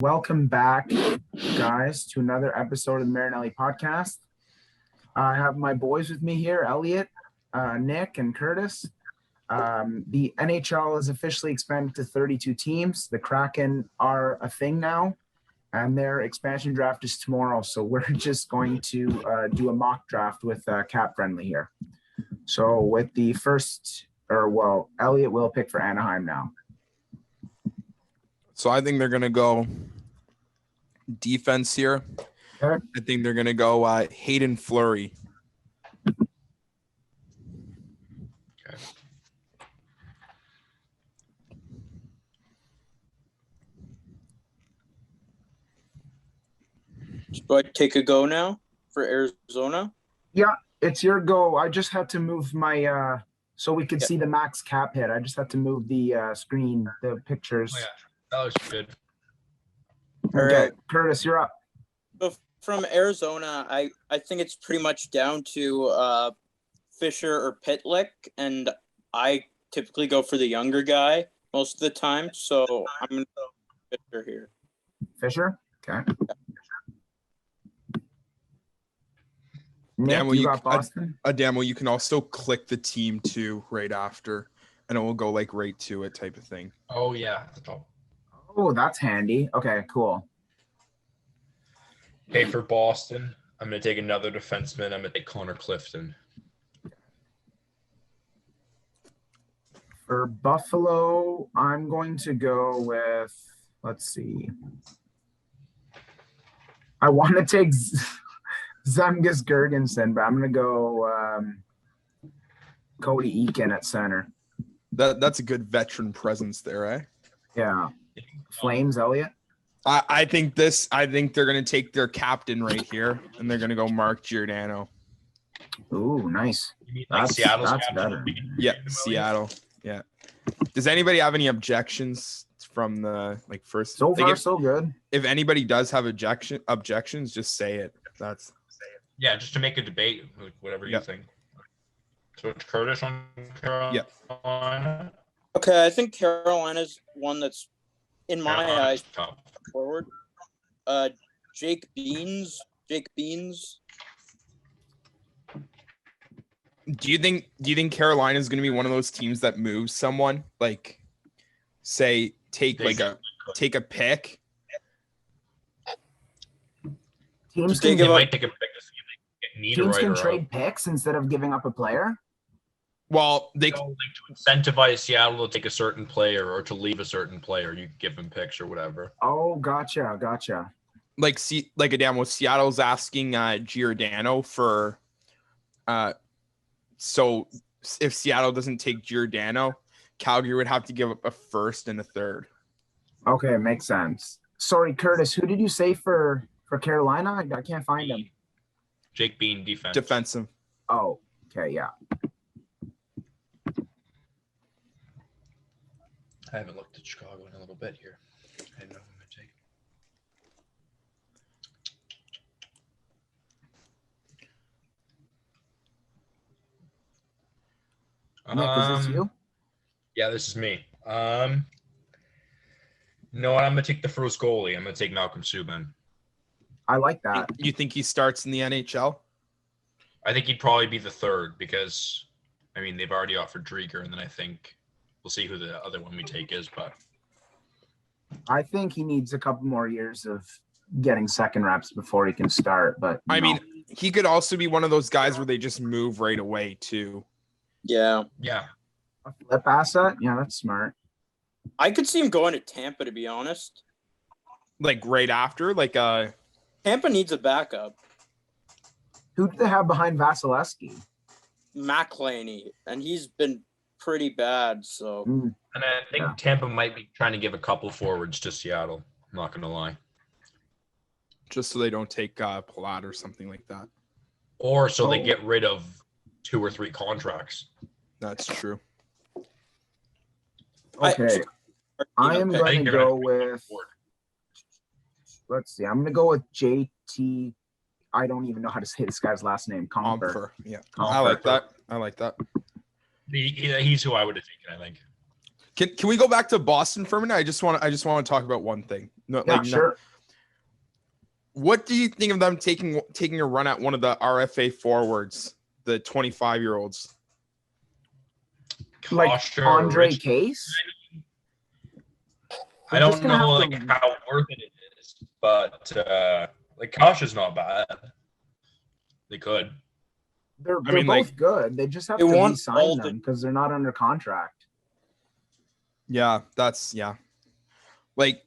Welcome back, guys, to another episode of the Marinelli Podcast. I have my boys with me here, Elliott, Nick, and Curtis. The NHL is officially expanded to 32 teams. The Kraken are a thing now, and their expansion draft is tomorrow. So we're just going to do a mock draft with Cap Friendly here. So with the Elliott will pick for Anaheim now. So I think they're going to go defense here. Okay. I think they're going to go Hayden Fleury. Okay. Do I take a go now for Arizona? Yeah, it's your go. I just had to move my so we could see the max cap hit. I just had to move the screen, the pictures. Oh, yeah. That looks good. All right. Curtis, you're up. So from Arizona, I think it's pretty much down to Fisher or Pitlick, and I typically go for the younger guy most of the time. So I'm going to go Fisher here. Fisher? Okay. Nick, Damo, you got Boston? Damo, you can also click the team too right after, and it will go like right to it type of thing. Oh, yeah. Oh, that's handy. Okay, cool. Okay, for Boston, I'm going to take another defenseman. I'm going to take Connor Clifton. For Buffalo, I'm going to go with, let's see. I want to take Zemgus Girgensson, but I'm going to go Cody Eakin at center. That's a good veteran presence there, eh? Yeah. Flames, Elliott? I think they're going to take their captain right here, and they're going to go Mark Giordano. Ooh, nice. You mean like Seattle's that's captain? better. Yeah, Seattle. Yeah. Does anybody have any objections from the first? So far, so good. If anybody does have objections, just say it. Yeah, just to make a debate, whatever you think. So it's Curtis on Carolina? Yeah. Okay, I think Carolina's one that's, in my eyes, top. forward. Jake Beans. Do you think Carolina is going to be one of those teams that moves someone? Like, say, take a pick. Teams They can might take a pick to see if they get teams can Niederreiter trade out. picks instead of giving up a player. Well, they So, to incentivize Seattle to take a certain player or to leave a certain player, you give them picks or whatever. Oh, gotcha. Adamo, Seattle's asking Giordano for so if Seattle doesn't take Giordano, Calgary would have to give up a first and a third. Okay, makes sense. Sorry, Curtis, who did you say for Carolina? I can't find him. Jake Bean, defense. Defensive. Oh, okay, yeah. I haven't looked at Chicago in a little bit here. I didn't know who I'm going to take. Nick, is this you? Yeah, this is me. You know what? I'm going to take the first goalie. I'm going to take Malcolm Subban. I like that. You think he starts in the NHL? I think he'd probably be the third because, I mean, they've already offered Drieger, and then I think we'll see who the other one we take is. But I think he needs a couple more years of getting second reps before he can start. But I mean, he could also be one of those guys where they just move right away too. Yeah. a flip asset. Yeah, that's smart. I could see him going to Tampa, to be honest. Like right after, Tampa needs a backup. Who do they have behind Vasilevsky? McElhaney, and he's been pretty bad. So, and I think Tampa might be trying to give a couple forwards to Seattle. I'm not going to lie. just so they don't take Palat or something like that. Or so they get rid of 2 or 3 contracts. That's true. Okay. I am going to go with, let's see, I'm going to go with JT. I don't even know how to say this guy's last name. Comfer. Yeah. Comfer. I like that. He's who I would have taken, I think. Can we go back to Boston for a minute? I just want to talk about one thing. No, Yeah, sure. What do you think of them taking a run at one of the RFA forwards, the 25-year-olds? Like Kosher, Andre Case? I don't know how worth it is, but like Kosher's not bad. They could. They're both good. They just have to re-sign them because they're not under contract. Yeah, like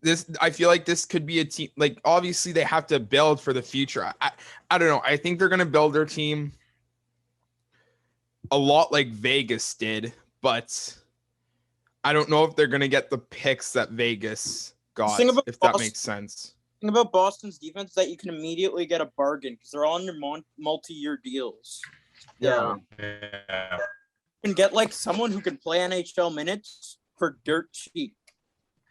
this. I feel like this could be a team. Like obviously they have to build for the future. I don't know. I think they're gonna build their team a lot like Vegas did, but I don't know if they're gonna get the picks that Vegas got. If that makes sense. The thing about Boston's defense is that you can immediately get a bargain because they're all under multi-year deals. Yeah. You can get like someone who can play NHL minutes for dirt cheap.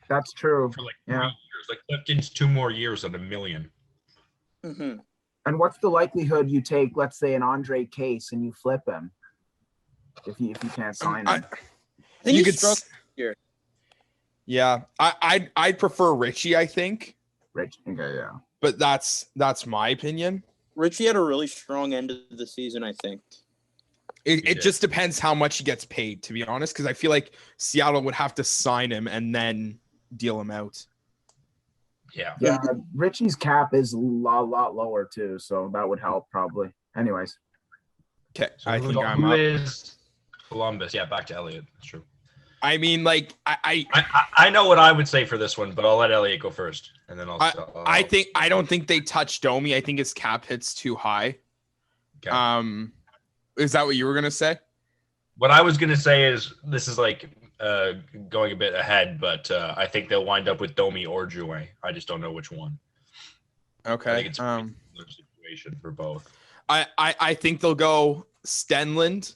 That's true. For like 3 years. Like Clifton's 2 more years on $1 million. Mm-hmm. And what's the likelihood you take, let's say, an Andre Case and you flip him if you can't sign him? I think you could struggle here. Yeah, I'd prefer Richie. I think. Richie, okay, yeah. But that's my opinion. Richie had a really strong end of the season, I think. It just depends how much he gets paid, to be honest, because I feel like Seattle would have to sign him and then deal him out. Yeah. Yeah, Richie's cap is a lot lower too, so that would help probably. Anyways. Okay, So I think I'm who up. is Columbus? Yeah, back to Elliott. That's true. I mean, like I know what I would say for this one, but I'll let Elliott go first, and then I don't think they touch Domi. I think his cap hits too high. Okay. Is that what you were gonna say? What I was gonna say is this is like going a bit ahead, but I think they'll wind up with Domi or Jouet. I just don't know which one. Okay. I think it's a similar situation for both. I think they'll go Stenlund.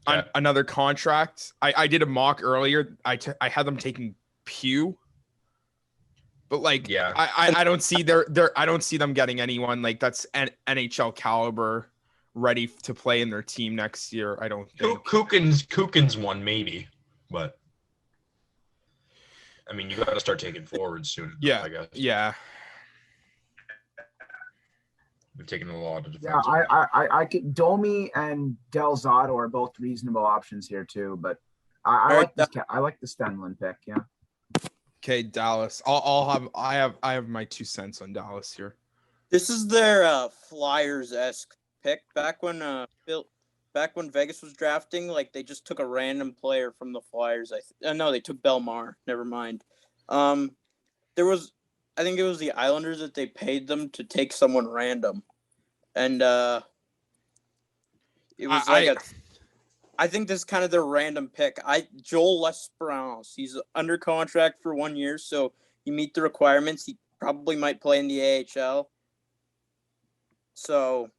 Okay. Another contract. I did a mock earlier. I had them taking Pew, but like, yeah, I don't see I don't see them getting anyone like that's NHL caliber ready to play in their team next year. I don't think. Kukin's one maybe, but I mean you got to start taking forwards soon. Yeah, I guess. Yeah. We've taken a lot of defense. Yeah, I could Domi and Del Zotto are both reasonable options here too, but I like the Stenlund pick. Yeah. Okay, Dallas. I have my 2 cents on Dallas here. This is their Flyers-esque pick. Back when Vegas was drafting, like they just took a random player from the Flyers. No, they took Belmar. Never mind. I think it was the Islanders that they paid them to take someone random. And it was I think this is kind of their random pick. Joel L'Esperance, he's under contract for 1 year, so you meet the requirements. He probably might play in the AHL. So,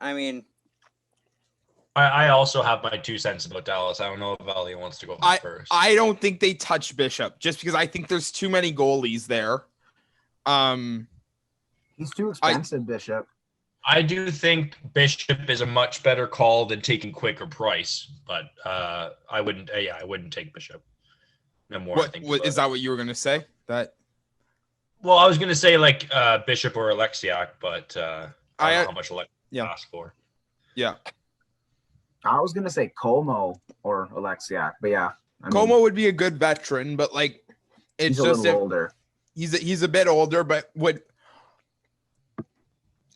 I mean, I also have my 2 cents about Dallas. I don't know if Elliott wants to go first. I don't think they touch Bishop just because I think there's too many goalies there. He's too expensive, Bishop. I do think Bishop is a much better call than taking Quick or Price, but I wouldn't take Bishop. No more. I think. Is that what you were gonna say? That. Well, I was gonna say like Bishop or Alexiak, but I don't know how much Alexiak asked for. Yeah. I was gonna say Como or Alexiak, but yeah. Como would be a good veteran, but like it's he's just a little older. He's a bit older, but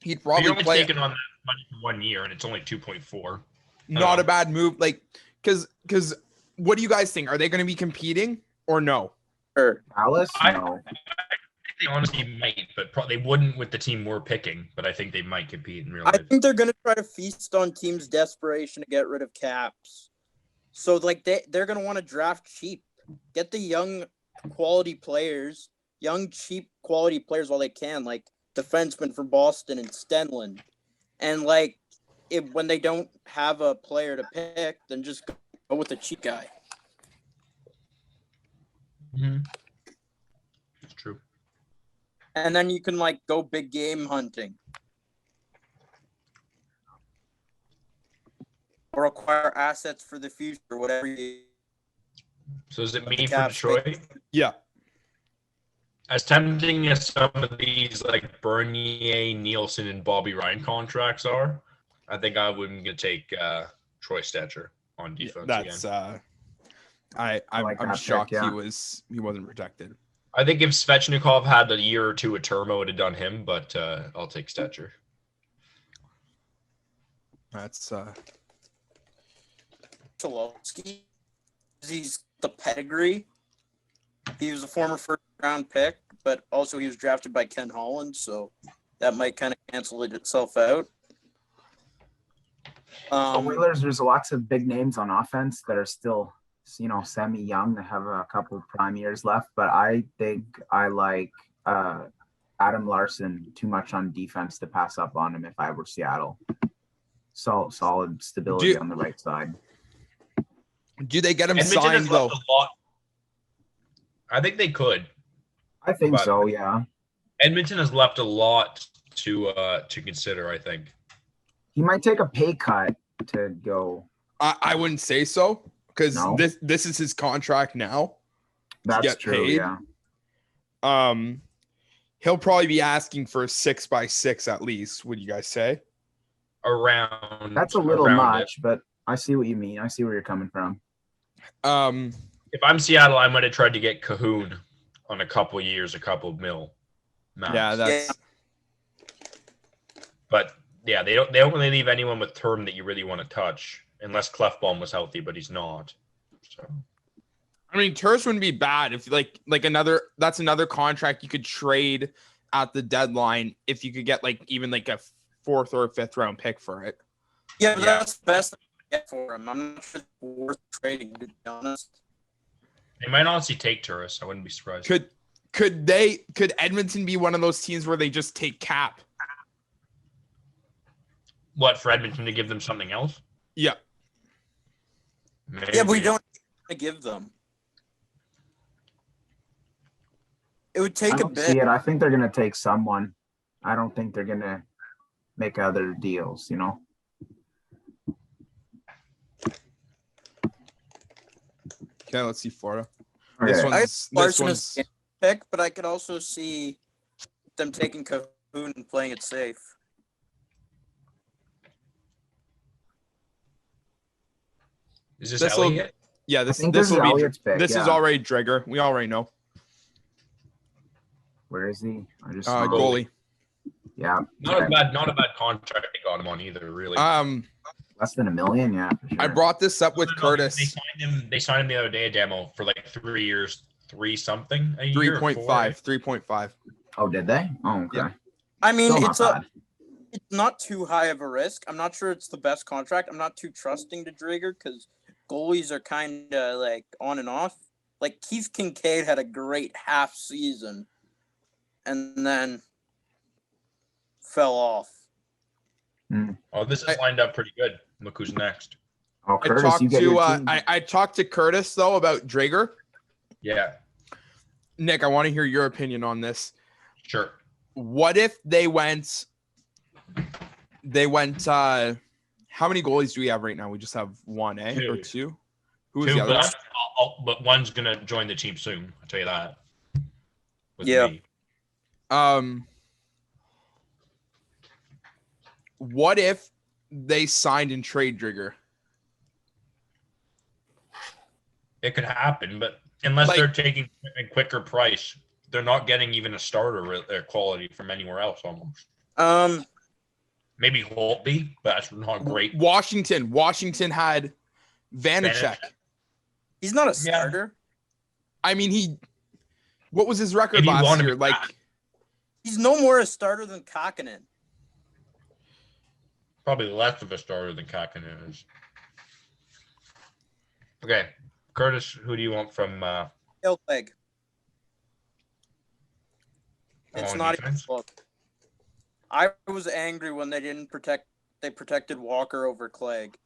he'd probably you're only play taking on that money for 1 year, and it's only 2.4. Not a bad move, like because what do you guys think? Are they going to be competing or no? Dallas, no. I think they honestly might, but they wouldn't with the team we're picking. But I think they might compete in real life. I think they're going to try to feast on teams' desperation to get rid of caps. So like they're going to want to draft cheap, get the young quality players. Young, cheap, quality players while they can, like defenseman for Boston and Stenlund. And, like, when they don't have a player to pick, then just go with the cheap guy. Mm-hmm. It's true. And then you can, like, go big game hunting. or acquire assets for the future, whatever you. So does it The mean for cap Detroit? space. Yeah. As tempting as some of these like Bernier, Nielsen, and Bobby Ryan contracts are, I think I wouldn't get take Troy Stetcher on defense That's again. I'm like that pick, shocked yeah. he wasn't protected. I think if Svechnikov had a year or two of term, I would have done him, but I'll take Stetcher. That's Cholowski. He's the pedigree. He was a former first-round pick, but also he was drafted by Ken Holland, so that might kind of cancel itself out. Oilers, there's lots of big names on offense that are still, semi-young. They have a couple of prime years left, but I think I like Adam Larson too much on defense to pass up on him if I were Seattle. So solid stability on the right side. Do they get him Edmonton signed has though? left a lot. I think they could. I think But- so, yeah. Edmonton has left a lot to consider, I think. He might take a pay cut to go. I wouldn't say so because No. this is his contract now. That's get true, paid. yeah. He'll probably be asking for a 6x6 at least. Would you guys say? Around That's a little around much, but I see what you mean. I see where you're coming from. If I'm Seattle, I might have tried to get Cahoon on a couple mil. Max. Yeah, that's But yeah, they don't really leave anyone with term that you really want to touch unless Clefbaum was healthy, but he's not. So I mean, Turris wouldn't be bad if like that's another contract you could trade at the deadline if you could get like even like a 4th or 5th round pick for it. Yeah, but Yeah. that's the best I can get for him. I'm not sure it's worth trading, to be honest. they might honestly take Turris. I wouldn't be surprised. Could Edmonton be one of those teams where they just take Cap? What, for Edmonton to give them something else? Yeah. Maybe. Yeah, but we don't give them. It would I take a don't bit. see it. I think they're going to take someone. I don't think they're going to make other deals, Okay, let's see Florida. Okay. This Larson one's is a pick, but I could also see them taking Cahoon and playing it safe. Is this This'll- Elliott? yeah. I This think this this is will be Elliott's pick. this is yeah. already Drager. We already know. Where is he? I just Goalie. Yeah. Not a bad contract they got him on either, really. Less than $1 million, yeah. For sure. I brought this up with Curtis. They signed him the other day, a demo for like 3 years, 3-something a year. 3.5. 3.5. Oh, did they? Oh, okay. Yeah. I mean, Still not it's not too high of a risk. I'm not sure it's the best contract. I'm not too trusting to Drager because goalies are kind of like on and off. Like Keith Kincaid had a great half season and then fell off. Oh, this is lined up pretty good. Look who's next. Oh, Curtis, you get your team. I talked to Curtis though about Drager. Yeah, Nick, I want to hear your opinion on this. sure. What if they went how many goalies do we have right now? We just have one, or two? Who is Two, the other? but one's gonna join the team soon. I'll tell you that. With Yeah. me. What if they signed and trade Drager? It could happen, but unless Like- they're taking a quicker price, they're not getting even a starter quality from anywhere else almost. Maybe Holtby, but that's not great. Washington had Vanacek. He's not a starter. I mean, what was his record Maybe he last wanted year? to Like, back. He's no more a starter than Kakkonen. Probably less of a starter than Kakkonen is. Okay, Curtis, who do you want from Ilpeg. It's on not even defense? close. I was angry when they protected Walker over Clegg.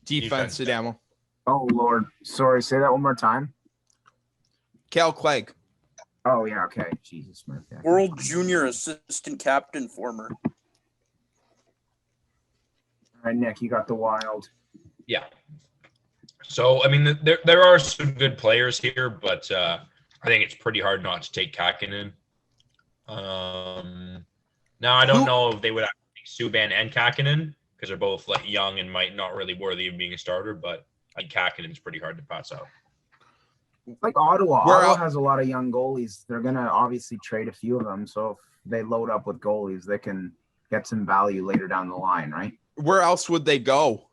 defense, Defense. Adamo. Oh, Lord. Sorry, say that one more time. Cal Clegg. Oh, yeah, okay. Jesus, Smith. Yeah. World Junior assistant captain former. All right, Nick, you got the Wild. Yeah. So, I mean, there are some good players here, but I think it's pretty hard not to take Kakinen. Now, I don't know if they would take Subban and Kakinen because they're both like young and might not really worthy of being a starter, but I think Kakinen's pretty hard to pass out. Like Ottawa. Ottawa has a lot of young goalies. They're going to obviously trade a few of them. So if they load up with goalies, they can get some value later down the line, right? Where else would they go?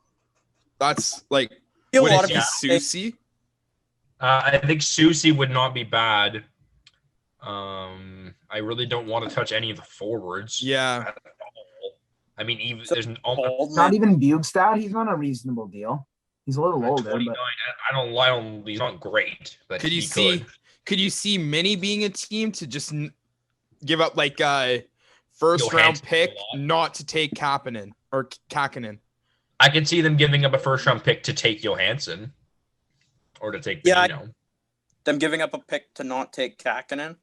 That's like, A would lot it be of Susie? I think Susie would not be bad. I really don't want to touch any of the forwards. Yeah. I mean, even So- there's Not even Bugstad. He's on a reasonable deal. He's a little older, 29. but I don't. He's not great, but Could you he see? Could you see Mini being a team to just give up like a first round Johansson pick, a lot. not to take Kapanen or Kakinen? I could see them giving up a first round pick to take Johansson, or to take Yeah, Benino. Them giving up a pick to not take Kakinen.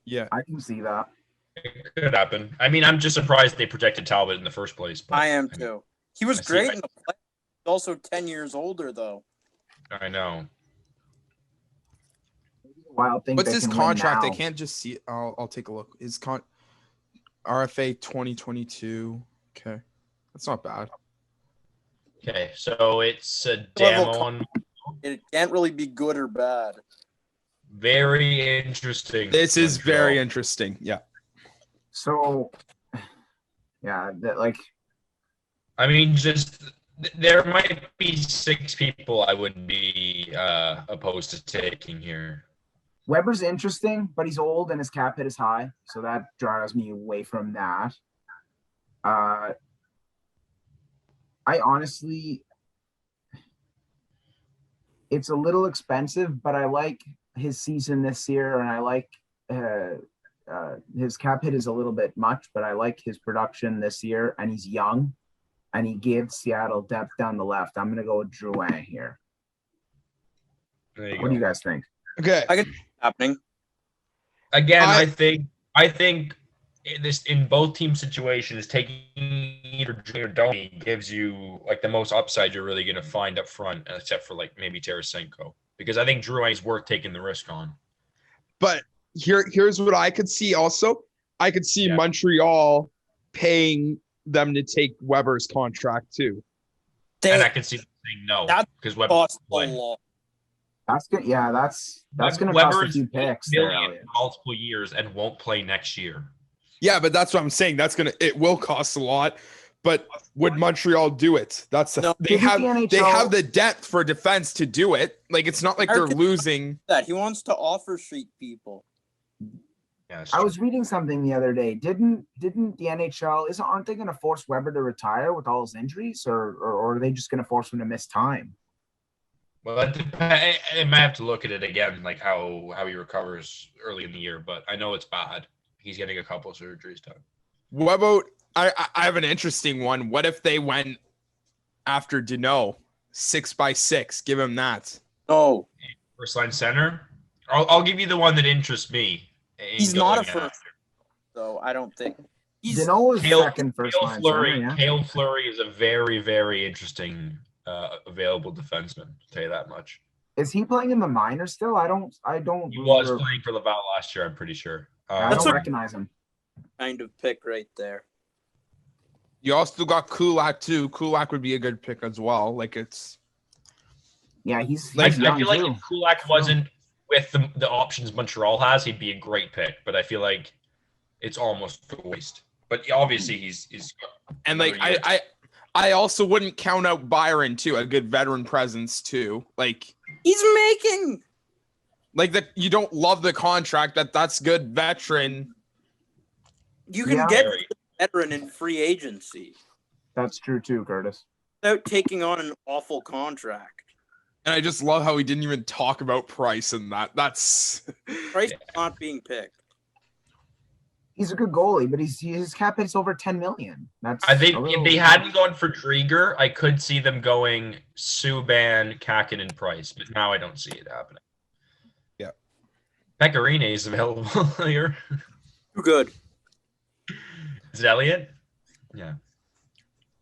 Yeah. I can see that. It could happen. I mean, I'm just surprised they protected Talbot in the first place. But, I am mean, too. He was I see great that. in the play. He's also 10 years older, though. I know. Wild thing. What's they his can win contract? I now. can't just see it. I'll take a look. His RFA 2022. Okay. That's not bad. Okay, so it's a Level Damon. It can't really be good or bad. Very interesting. This is Montreal. very interesting. Yeah. So, yeah, that like I mean, just there might be 6 people I would be opposed to taking here. Weber's interesting, but he's old and his cap hit is high, so that drives me away from that. I honestly, it's a little expensive, but I like his season this year, and I like his cap hit is a little bit much, but I like his production this year, and he's young, and he gives Seattle depth down the left. I'm gonna go with Drouin here. There you What do you go. guys think? Okay. I can happening. Again, I think in both team situations, taking either Drouin or Domi gives you like the most upside you're really going to find up front, except for like maybe Tarasenko, because I think Drouin is worth taking the risk on. But here's what I could see also. I could see Yeah. Montreal paying them to take Weber's contract too. And I They can see them saying no That because Weber cost a play. lot. That's good. Yeah, that's gonna Weber cost a is few picks there, million Elliott. multiple years and won't play next year. Yeah, but that's what I'm saying. It will cost a lot. But would Montreal do it? That's No. they have Didn't the they NHL have the depth for defense to do it. Like it's not like they're American- losing. That he wants to offer sheet people. Yeah, I was reading something the other day. Didn't the NHL aren't they going to force Weber to retire with all his injuries, or are they just going to force him to miss time? Well, I might have to look at it again, like how he recovers early in the year. But I know it's bad. He's getting a couple of surgeries done. What about I have an interesting one. What if they went after Denis 6x6? Give him that. No, First line center. I'll give you the one that interests me. in he's not a going first. after. So I don't think he's. Denis was Cale- second first line center, yeah. Cale Fleury is a very, very interesting available defenseman. I'll tell you that much. Is he playing in the minors still? I don't. He was playing for Laval last year. I'm pretty sure. I That's don't what- recognize him. Kind of pick right there. You also got Kulak too. Kulak would be a good pick as well. Like it's Yeah, he's I young feel like too. if Kulak wasn't with the options Montreal has, he'd be a great pick. But I feel like it's almost a waste. But obviously he's and like another year. I also wouldn't count out Byron too, a good veteran presence too. Like He's making. that you don't love the contract, that's good veteran. You can Yeah. get Very. a veteran in free agency That's true too, Curtis. without taking on an awful contract. And I just love how he didn't even talk about price and that. That's Price is not being picked. He's a good goalie, but his cap hit's over 10 million. That's I think a if little- they hadn't gone for Drieger, I could see them going Subban, Kakin, and Price. But now I don't see it happening. Yeah. Pecorine is available here. Too good. Is it Elliott? Yeah.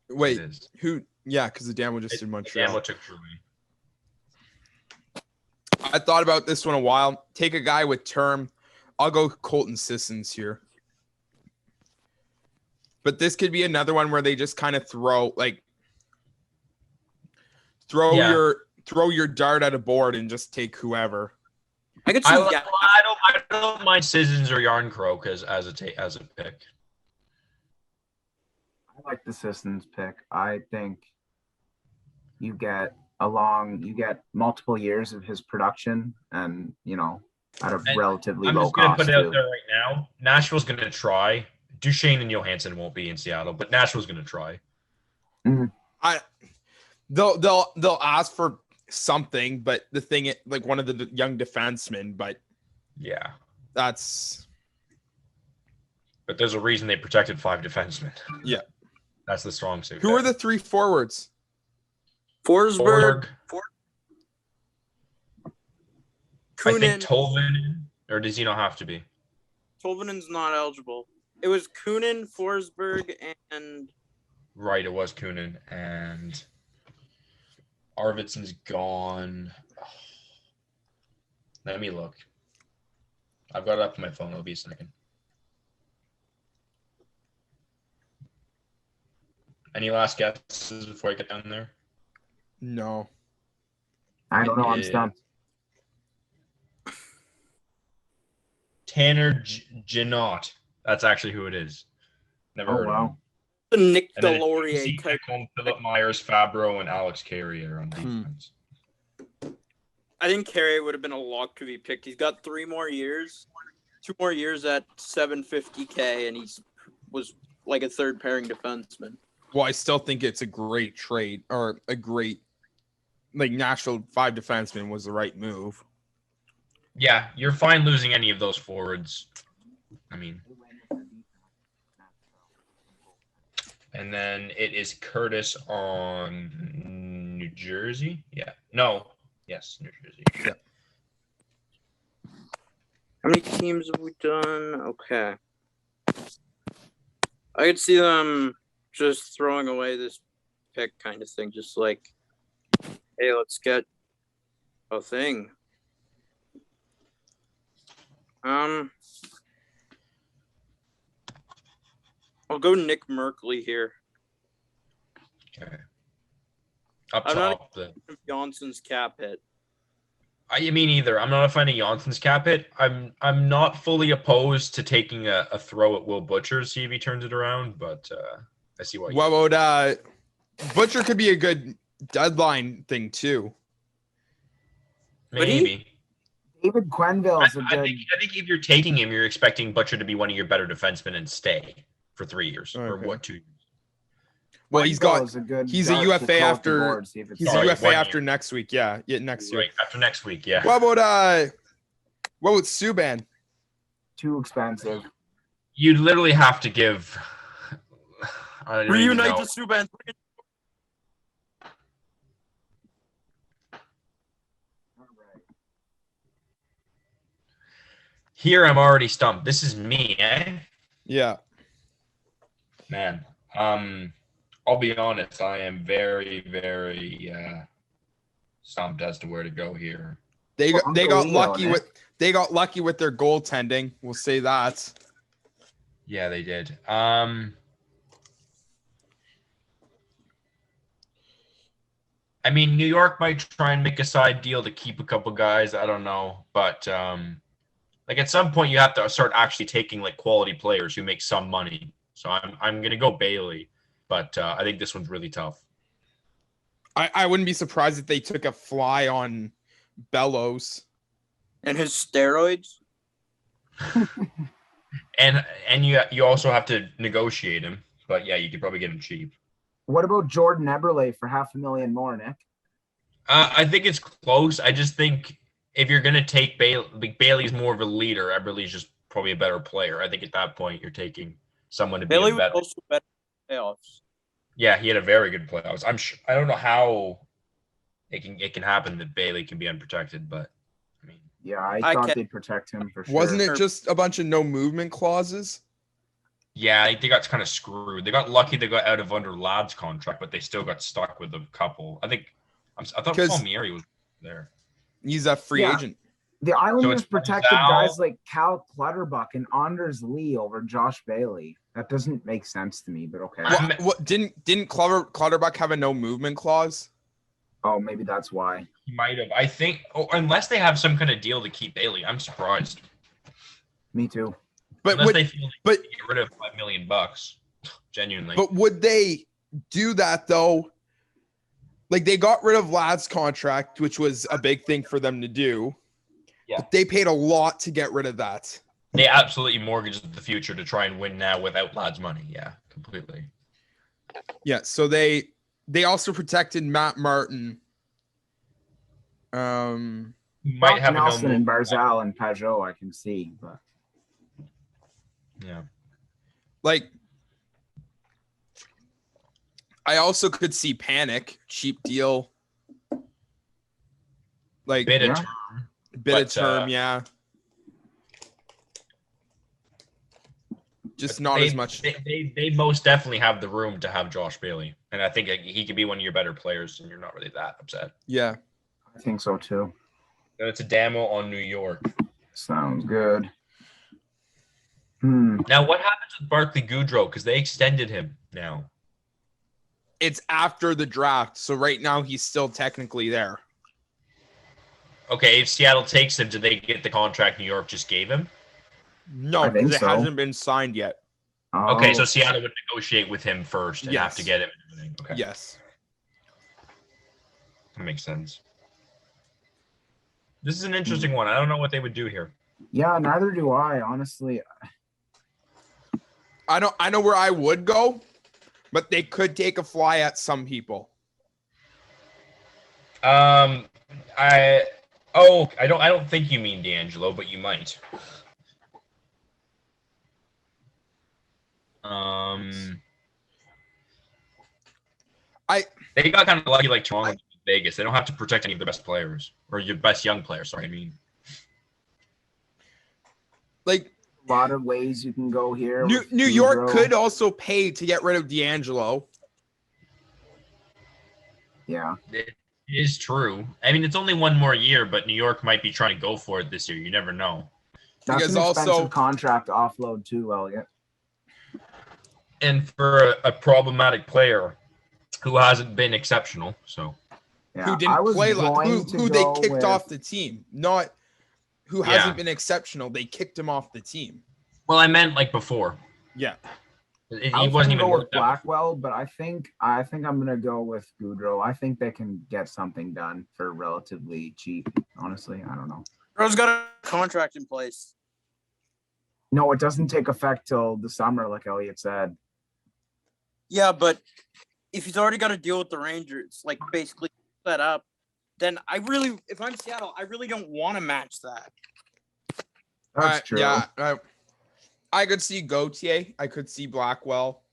wait, It is. who Yeah, because the Damo just did Montreal. Damo took Drouin. I thought about this one a while. Take a guy with term. I'll go Colton Sissons here. But this could be another one where they just kind of throw your dart at a board and just take whoever. I could see. I don't mind Sissons or Yarncroke as a pick. I like the Sissons pick. I think you get multiple years of his production and, at a relatively low cost. I'm just going to put it out there right now. Nashville's going to try. Duchesne and Johansson won't be in Seattle, but Nashville's going to try. Mm-hmm. They'll ask for something, but the thing, like one of the young defensemen, but yeah, but there's a reason they protected 5 defensemen. Yeah, that's the strong suit. Who are the 3 forwards? Forsberg. I think Tolvanen, or does he not have to be? Tolvanen's not eligible. It was Kunin, Forsberg, and right. It was Kunin, and Arvidsson's gone. Let me look. I've got it up on my phone. It'll be a second. Any last guesses before I get down there? No. I don't know. I'm stumped. Tanner Janot. That's actually who it is. Never heard of him. The Nick And then Delorier type. Philip Myers, Fabro, and Alex Carrier on defense. I think Carrier would have been a lock to be picked. He's got 3 more years, 2 more years at $750K, and was like a third pairing defenseman. Well, I still think it's a great trade, or a great, Nashville 5 defenseman was the right move. Yeah, you're fine losing any of those forwards. I mean, and then it is Curtis on New Jersey. Yeah. No. Yes, New Jersey. Yeah. How many teams have we done? Okay. I could see them just throwing away this pick kind of thing. Just like, hey, let's get a thing. I'll go Nick Merkley here. Okay. Up I'm top. not Johnson's cap hit. I mean, either. I'm not finding Johnson's cap hit. I'm not fully opposed to taking a throw at Will Butcher to see if he turns it around, but I see why. What would Butcher could be a good deadline thing too. Maybe. David Quenneville's I think if you're taking him, you're expecting Butcher to be one of your better defensemen and stay for 3 years or 2 years. Well, he's a UFA after after next week. Yeah, next year. Right, after next week, yeah. What would Subban? Too expensive. You'd literally have to give Reunite the Subban. Here I'm already stumped. This is me, eh? Yeah. Man. I'll be honest, I am very, very stumped as to where to go here. They got lucky with their goaltending. We'll say that. Yeah, they did. I mean, New York might try and make a side deal to keep a couple guys. I don't know, but at some point you have to start actually taking quality players who make some money. So I'm gonna go Bailey, but I think this one's really tough. I wouldn't be surprised if they took a fly on Bellows and his steroids. and you also have to negotiate him, but yeah, you could probably get him cheap. What about Jordan Eberle for $500,000 more, Nick? I think it's close. I just think if you're gonna take Bailey's more of a leader, Eberle's just probably a better player. I think at that point you're taking someone to Bailey be better. Was also better in playoffs. Yeah, he had a very good playoffs. I don't know how it can happen that Bailey can be unprotected, but I mean, yeah, I thought they'd protect him for sure. Wasn't it just a bunch of no movement clauses? Yeah, they got kind of screwed. They got lucky they got out of under Ladd's contract, but they still got stuck with a couple. I thought Palmieri was there. He's a free agent. The Islanders it's protected Val. guys like Cal Clutterbuck and Anders Lee over Josh Bailey. That doesn't make sense to me, but okay. What didn't Clutterbuck have a no movement clause? Oh, maybe that's why. He might have. I think, unless they have some kind of deal to keep Bailey, I'm surprised. Me too. But Unless they feel they can get rid of $5 million, genuinely. But would they do that though? Like they got rid of Ladd's contract, which was a big thing for them to do. Yeah. But they paid a lot to get rid of that. They absolutely mortgaged the future to try and win now without Ladd's money. Yeah, completely. Yeah, so they also protected Matt Martin. Might have Nelson and Barzal and Pajot, I can see, but yeah. Like I also could see Panic, cheap deal. Like Bit of term, yeah. Just not as much. They most definitely have the room to have Josh Bailey, and I think he could be one of your better players, and you're not really that upset. Yeah, I think so too. And it's a demo on New York. Sounds good. Now, what happens with Barclay Goodrow? Because they extended him now. it's after the draft, so right now he's still technically there. Okay, if Seattle takes him, do they get the contract New York just gave him? No, because it hasn't been signed yet. Oh. Okay, so Seattle would negotiate with him first and have to get him. Okay. Yes. That makes sense. This is an interesting one. I don't know what they would do here. Yeah, neither do I, honestly. I know where I would go, but they could take a fly at some people. I don't think you mean D'Angelo, but you might. They got kind of lucky like Toronto and Vegas. They don't have to protect any of their best players or your best young players. Sorry, I mean. Like A lot of ways you can go here. New York could also pay to get rid of D'Angelo. Yeah. It is true. I mean, it's only one more year, but New York might be trying to go for it this year. You never know. That's Because an expensive also contract to offload too, Elliott. And for a problematic player who hasn't been exceptional, so Yeah. who I didn't was play going to who they go kicked with- off the team, not who hasn't been exceptional. They kicked him off the team. well, I meant like before. Yeah. He I was wasn't gonna even go with worth that. Blackwell, but I think I'm gonna go with Goudreau. I think they can get something done for relatively cheap. Honestly, I don't know. Bro's got a contract in place. No, it doesn't take effect till the summer, like Elliott said. Yeah, but if he's already got to deal with the Rangers, like basically set up, then if I'm Seattle, I really don't want to match that. That's true. Yeah. I could see Gauthier. I could see Blackwell.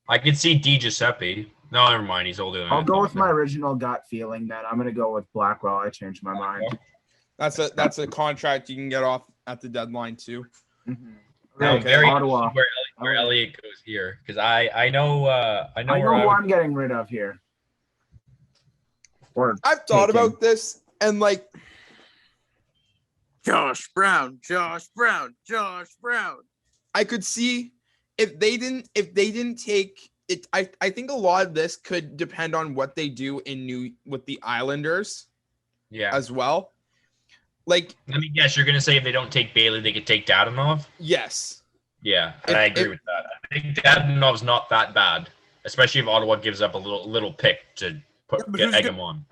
I could see Di Giuseppe. No, never mind. He's older than I'll go with my original gut feeling. Then I'm gonna go with Blackwell. I changed my mind. That's a contract you can get off at the deadline too. Mm-hmm. I'm Okay, very Ottawa. interested where Elliott goes here because I know where who I'm getting rid of here. Or I've thought taken. about this and like Josh Brown. I could see if they didn't take it. I think a lot of this could depend on what they do with the Islanders Yeah. as well. Like, Let me guess. You're gonna say if they don't take Bailey, they could take Dadonov. yes. Yeah, and I agree with that. I think Dadonov's not that bad, especially if Ottawa gives up a little pick to egg him on.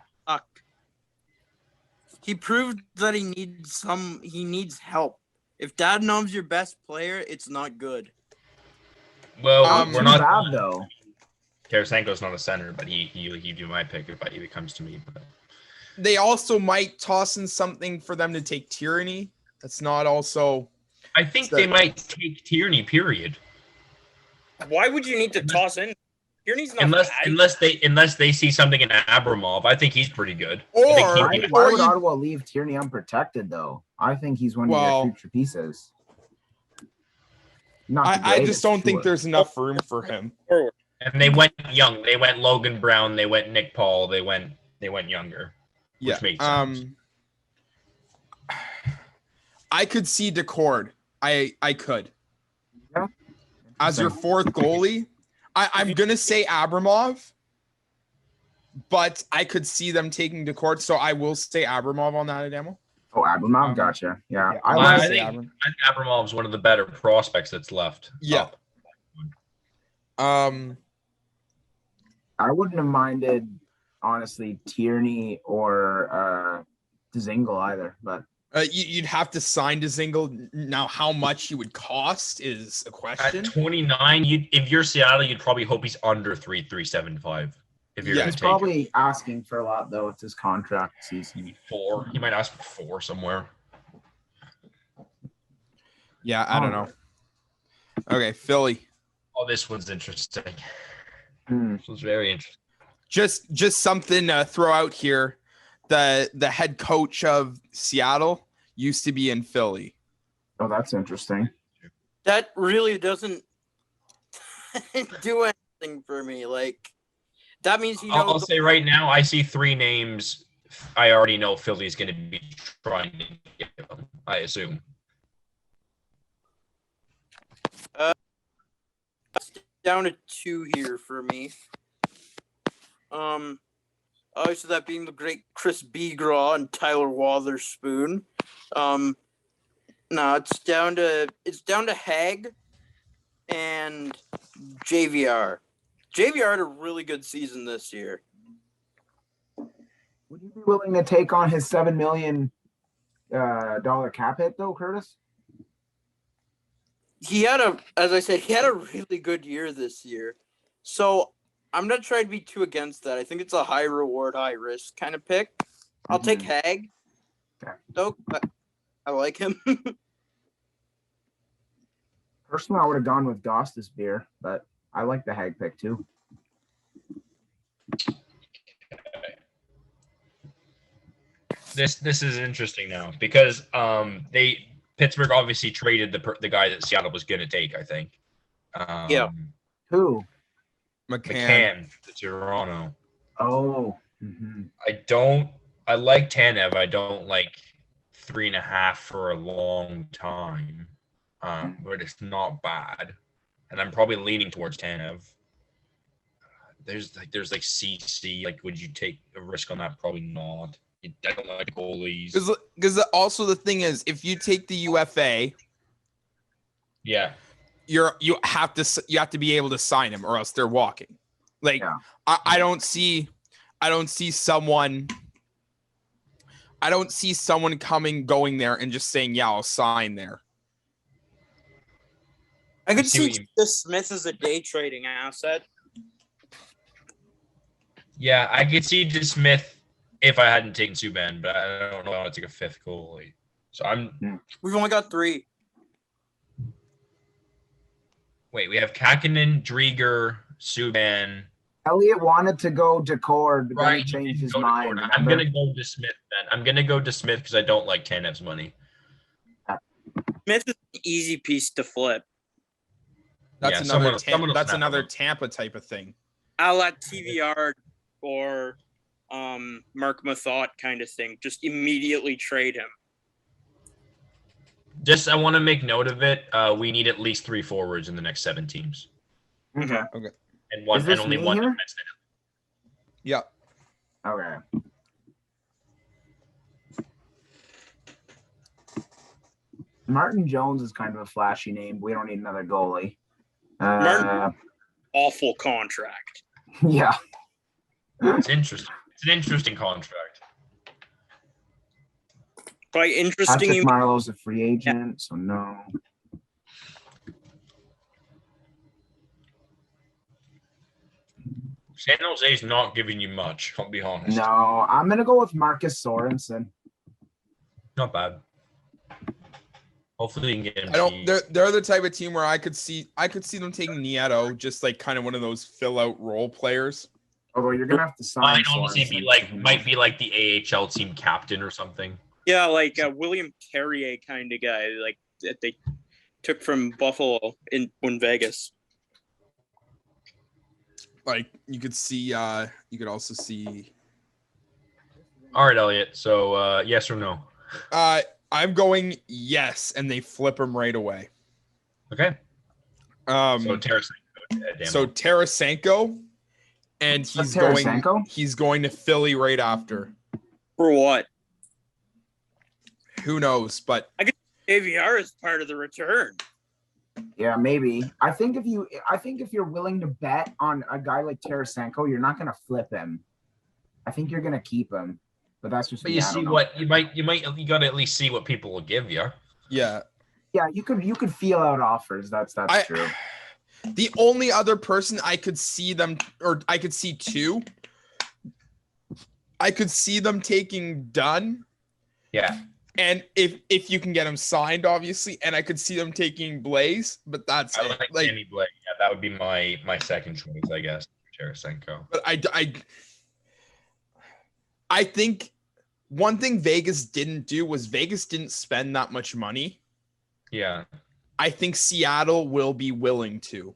He proved that he needs help. If Dadonov's your best player, it's not good. Well, we're too not. bad though. Tarasenko's not a center, but he'd be my pick if it comes to me. But They also might toss in something for them to take Tyranny. That's not also. I think they might take Tierney. Period. Why would you need to toss in? Tierney's not bad. Unless they see something in Abramov, I think he's pretty good. Or- Why would Ottawa leave Tierney unprotected though? I think he's one of their future pieces. not. I just don't think there's enough room for him. And they went young. They went Logan Brown. They went Nick Paul. They went younger. Yeah. Which makes sense. I could see Decord. I could. Yeah. As your fourth goalie, I'm gonna say Abramov, but I could see them taking Decord, so I will say Abramov on that demo. Oh, Abramov, gotcha. Yeah, I think Abramov's one of the better prospects that's left. Yeah. I wouldn't have minded, honestly, Tierney or Dzingel either, but you'd have to sign Dzingel. Now, how much he would cost is a question. At 29, if you're Seattle, you'd probably hope he's under 3.75. If you're he's probably asking for a lot though. It's his contract season. 4. He might ask for 4 somewhere. Yeah, I don't know. Okay, Philly. Oh, this one's interesting. This was very interesting. Just something to throw out here. The head coach of Seattle used to be in Philly. Oh, that's interesting. That really doesn't do anything for me. Like, that means I'll say right now, I see 3 names. I already know Philly's going to be trying to get them, I assume. It's down to 2 here for me. Obviously, that being the great Chris Begraw and Tyler Wotherspoon. No, it's down to Hag and JVR. JVR had a really good season this year. Would you be willing to take on his $7 million dollar cap hit though, Curtis? As I said, he had a really good year this year. So I'm not trying to be too against that. I think it's a high reward, high risk kind of pick. I'll take Hag. Okay. Though I like him. Personally, I would have gone with Gostis beer, but I like the Hag pick too. This is interesting now because Pittsburgh obviously traded the guy that Seattle was going to take. I think. Yeah. Who? McCann to Toronto. Oh. Mm-hmm. I like Tanev. I don't like 3.5 for a long time. But it's not bad. And I'm probably leaning towards Tanev. There's CC. Like, would you take a risk on that? Probably not. I don't like goalies. Because also the thing is, if you take the UFA, yeah, you have to be able to sign him, or else they're walking. Like, yeah. I don't see someone going there and just saying, yeah, I'll sign there. I could see Smith as a day trading asset. Yeah, I could see Smith if I hadn't taken Subban, but I don't know how to take a 5th goalie. So we've only got 3. Wait, we have Kakinen, Drieger, Subban. Elliott wanted to go to Cord, but right, he changed his mind. I'm going to go to Smith then. I'm going to go to Smith because I don't like Tanev's money. Smith is an easy piece to flip. That's another Tampa type of thing. I'll let TVR or Mark Mathot kind of thing. Just immediately trade him. I want to make note of it. We need at least 3 forwards in the next 7 teams. Okay. And only one defenseman. Yeah. Okay. Martin Jones is kind of a flashy name. We don't need another goalie. Martin, awful contract. Yeah. It's interesting. It's an interesting contract. By interesting, Patrick Marleau's a free agent, so no. San Jose's not giving you much, I'll be honest. No, I'm going to go with Marcus Sorensen. Not bad. Hopefully you can get him. They're the type of team where I could see them taking Nieto, just like kind of one of those fill out role players. Although you're gonna have to sign. Might honestly might be like the AHL team captain or something. Yeah, like a William Carrier kind of guy. Like they took from Buffalo in Vegas. Like you could see, you could also see. All right, Elliott. So yes or no? I'm going yes, and they flip him right away. Okay. So Tarasenko. Tarasenko. Tarasenko, and he's going to Philly right after. For what? Who knows? But AVR is part of the return. Yeah, maybe. I think if you're willing to bet on a guy like Tarasenko, you're not going to flip him. I think you're going to keep him. But that's just. But you see what you got to at least see what people will give you. Yeah. Yeah, you could feel out offers. That's true. The only other person I could see them, or I could see two. I could see them taking Dunn. Yeah. And if you can get him signed, obviously, and I could see them taking Blaze, but that's I like Danny Blaze. Yeah, that would be my second choice, I guess. Tarasenko. But I think one thing Vegas didn't do was Vegas didn't spend that much money. Yeah. I think Seattle will be willing to.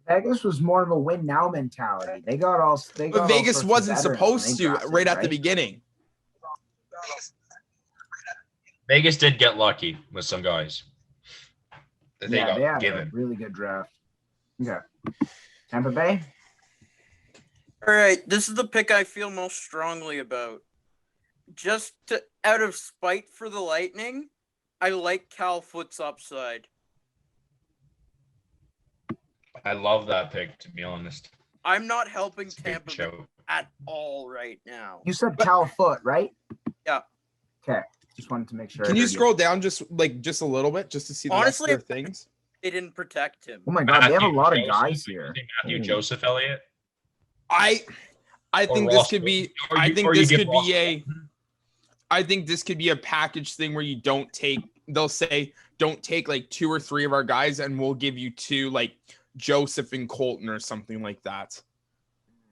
Vegas was more of a win now mentality. But Vegas wasn't supposed to right at the beginning. Vegas did get lucky with some guys. They had given. a really good draft. Okay. Tampa Bay? All right, this is the pick I feel most strongly about. Out of spite for the Lightning, I like Cal Foot's upside. I love that pick, to be honest. I'm not helping Tampa Bay at all right now. You said Cal Foot, right? Yeah. Okay. Just wanted to make sure. Can you scroll down just a little bit just to see the rest of their things? They didn't protect him. Oh my God, they have a lot of guys here. Matthew Joseph Elliott. I think this could be. I think this could be a package thing where you don't take. They'll say don't take like 2 or 3 of our guys, and we'll give you 2 like Joseph and Colton or something like that.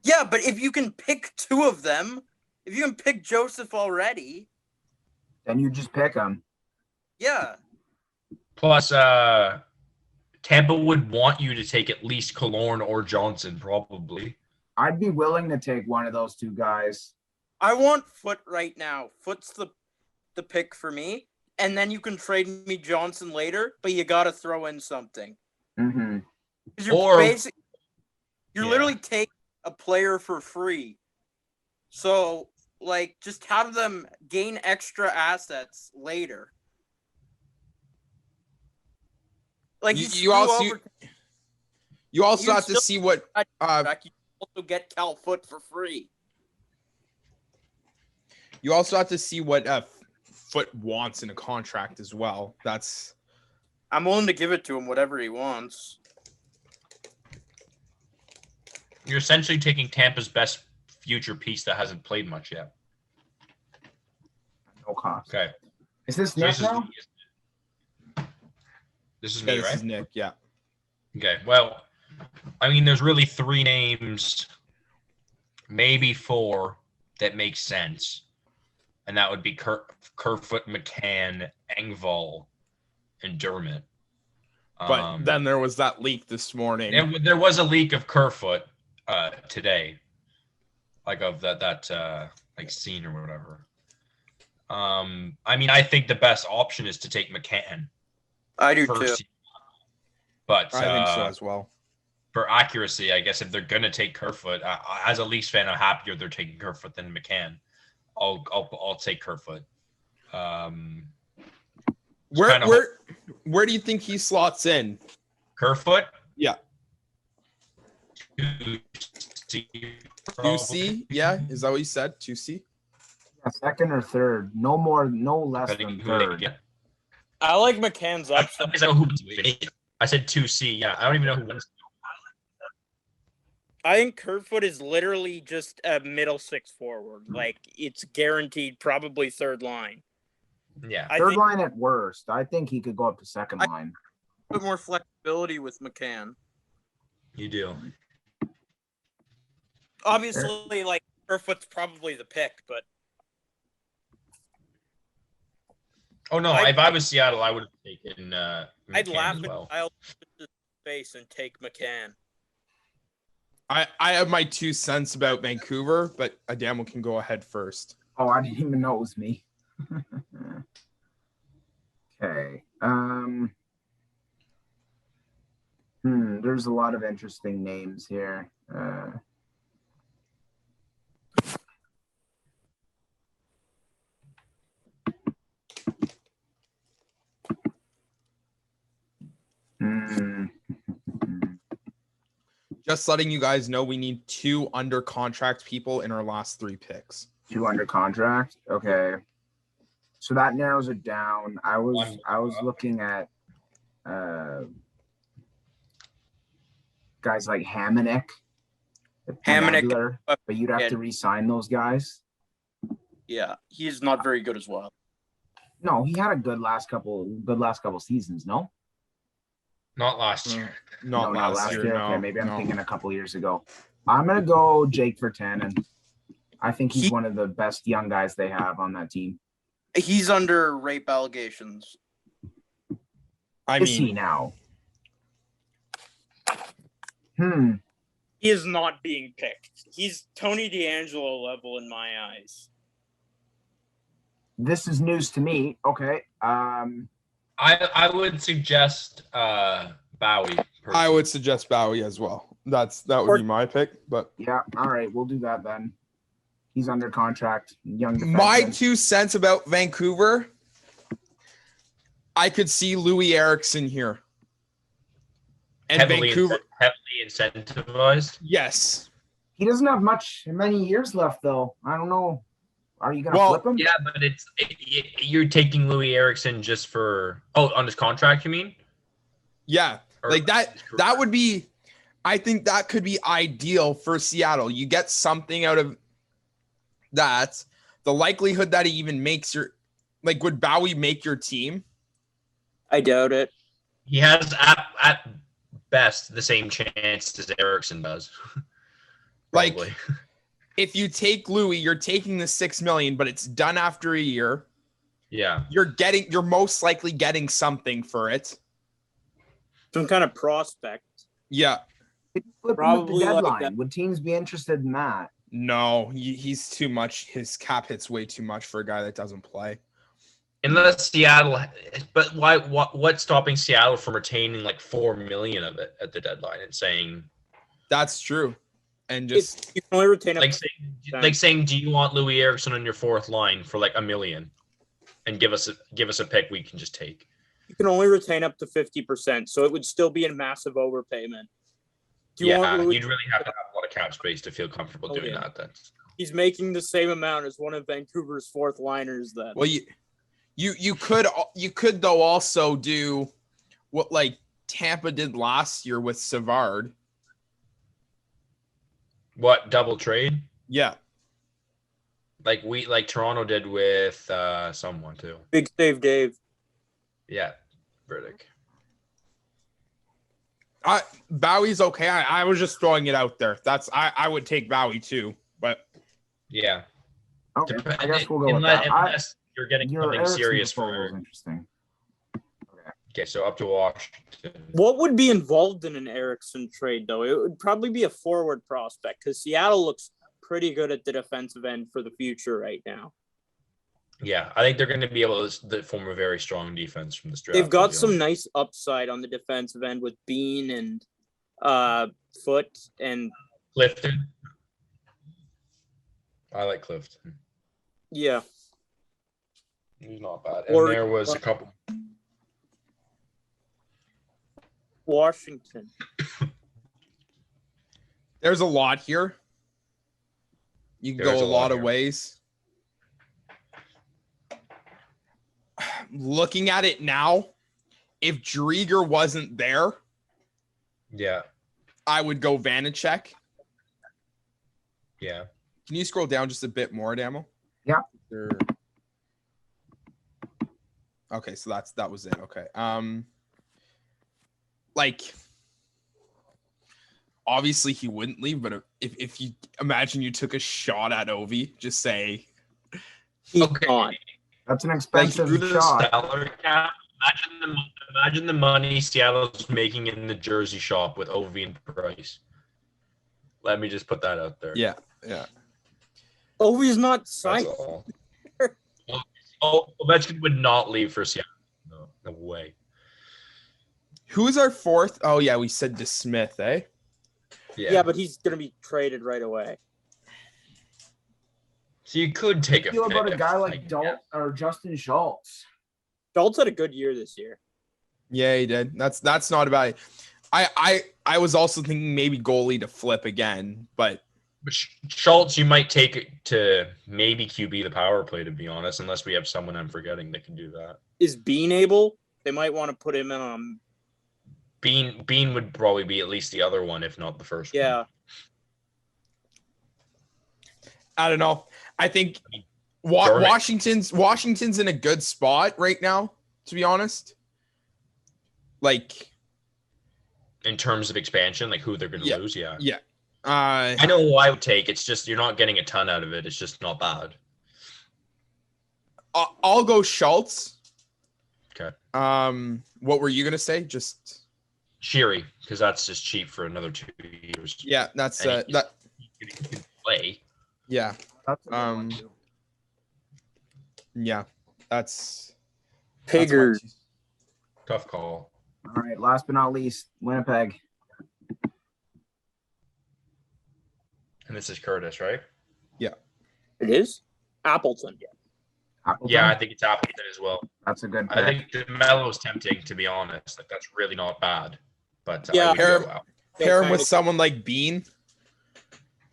Yeah, but if you can pick 2 of them, if you can pick Joseph already, then you just pick them. Yeah. Plus, Tampa would want you to take at least Killorn or Johnson, probably. I'd be willing to take one of those 2 guys. I want Foot right now. Foot's the pick for me. And then you can trade me Johnson later, but you got to throw in something. Mm-hmm. You're literally taking a player for free. So, like, just have them gain extra assets later. Like you also have to see what you also get Cal Foot for free. You also have to see what Foot wants in a contract as well. I'm willing to give it to him whatever he wants. You're essentially taking Tampa's best future piece that hasn't played much yet. No cost. Okay. Is this Nick now? This is me, right? This is Nick, yeah. Okay, well, I mean, there's really 3 names, maybe 4, that make sense. And that would be Kerfoot, McCann, Engvall, and Dermott. But then there was that leak this morning. There was a leak of Kerfoot today, like of that like scene or whatever. I mean, I think the best option is to take McCann. I do too. But I think so as well. For accuracy, I guess if they're gonna take Kerfoot, as a Leafs fan, I'm happier they're taking Kerfoot than McCann. I'll take Kerfoot. Where do you think he slots in? Kerfoot? Yeah. 2C? Yeah, is that what you said? 2C? Yeah, second or third. No more, no less than third. I like McCann's upside. I said 2C. Yeah, I don't even know who wins. I think Kerfoot is literally just a middle 6 forward. Like, it's guaranteed probably third line. Yeah. Third line at worst. I think he could go up to second line. A bit more flexibility with McCann. You do. Obviously, like, Kerfoot's probably the pick, but Oh no! If I was Seattle, I would have taken. I'd McCann laugh as at well. Kyle's face and take McCann. I have my 2 cents about Vancouver, but Adamo can go ahead first. Oh, I didn't even know it was me. Okay. There's a lot of interesting names here. Just letting you guys know, we need 2 under contract people in our last 3 picks. 2 under contract. Okay. So that narrows it down. I was looking at guys like Hamonic, but you'd have to re-sign those guys. Yeah, he's not very good as well. No, he had a good last couple seasons. No, Not last year. Not last year. Okay, maybe I'm thinking a couple years ago. I'm gonna go Jake Virtanen. I think he's one of the best young guys they have on that team. He's under rape allegations. Is he now? He is not being picked. He's Tony DeAngelo level in my eyes. This is news to me. Okay. I would suggest Bowie. Personally. I would suggest Bowie as well. That would be my pick. But yeah, all right, we'll do that then. He's under contract. Young defenseman. My 2 cents about Vancouver, I could see Louis Eriksson here. And heavily Vancouver incentivized. Yes. He doesn't have many years left though. I don't know. Are you gonna flip him? Yeah, but you're taking Louis Eriksson just for on his contract, you mean? Yeah. Like that would be, I think that could be ideal for Seattle. You get something out of that. The likelihood that he even makes would Bowie make your team? I doubt it. He has at best the same chance as Eriksson does. Like, if you take Louis, you're taking the $6 million, but it's done after a year. Yeah. You're most likely getting something for it. Some kind of prospect. Yeah. Probably the deadline. Would teams be interested in that? No, he's too much. His cap hit's way too much for a guy that doesn't play. Unless Seattle, but why? What's stopping Seattle from retaining like $4 million of it at the deadline and saying that's true, and just you can only retain saying, do you want Louis Eriksson on your 4th line for like $1 million, and give us a pick we can just take? You can only retain up to 50%, so it would still be a massive overpayment. You'd really have to have a lot of cap space to feel comfortable doing that. Then he's making the same amount as one of Vancouver's 4th liners. Then you could though also do what like Tampa did last year with Savard. What, double trade? Yeah, like Toronto did with someone too. Big Save Dave. Yeah, Burdick. Bowie's okay. I was just throwing it out there. I would take Bowie too, but yeah. Okay, I guess we'll go with that. Unless you're getting something serious for interesting. Okay, so up to Washington. What would be involved in an Eriksson trade, though? It would probably be a forward prospect because Seattle looks pretty good at the defensive end for the future right now. Yeah, I think they're going to be able to form a very strong defense from this draft. They've got some nice upside on the defensive end with Bean and Foote and Clifton. I like Clifton. Yeah. He's not bad. And there was a couple. Washington. There's a lot here. You can go a lot of ways. Looking at it now, if Drieger wasn't there, yeah, I would go Vanacek. Yeah. Can you scroll down just a bit more, Damo? Yeah. Okay, so that was it. Okay. Like, obviously he wouldn't leave, but if you imagine you took a shot at Ovi, just say he's gone. That's an expensive Through the shot. salary cap, imagine the money Seattle's making in the jersey shop with Ovi and Price. Let me just put that out there. Yeah. Ovi's not That's signed. all. Ovechkin would not leave for Seattle. No way. Who's our fourth? Oh yeah, we said DeSmith, eh? Yeah, but he's gonna be traded right away. So you could take a Feel about a fifth, guy I like guess. or Justin Schultz. Schultz had a good year this year. Yeah, he did. That's not a bad. I was also thinking maybe goalie to flip again, but Schultz, you might take it to maybe QB the power play, to be honest, unless we have someone I'm forgetting that can do that. Is Bean able? They might want to put him in Bean would probably be at least the other one, if not the first one. Yeah. I don't know. I think Jordan. Washington's in a good spot right now, to be honest. Like In terms of expansion, like who they're going to lose, yeah. Yeah. I know who I would take. It's just you're not getting a ton out of it. It's just not bad. I'll go Schultz. Okay. What were you gonna say? Just Sheary, because that's just cheap for another 2 years. yeah, that's And that. He can play. Yeah, That's a good one, too. yeah, that's Pigger. that's Tough call. All right, last but not least, Winnipeg. And this is Curtis, right? It is? Appleton. Appleton? Yeah, I think it's Appleton as well. That's a good pick. I think DeMello's tempting, to be honest. Like that's really not bad. But Yeah. I would Pair- go out. pair him with someone like Bean.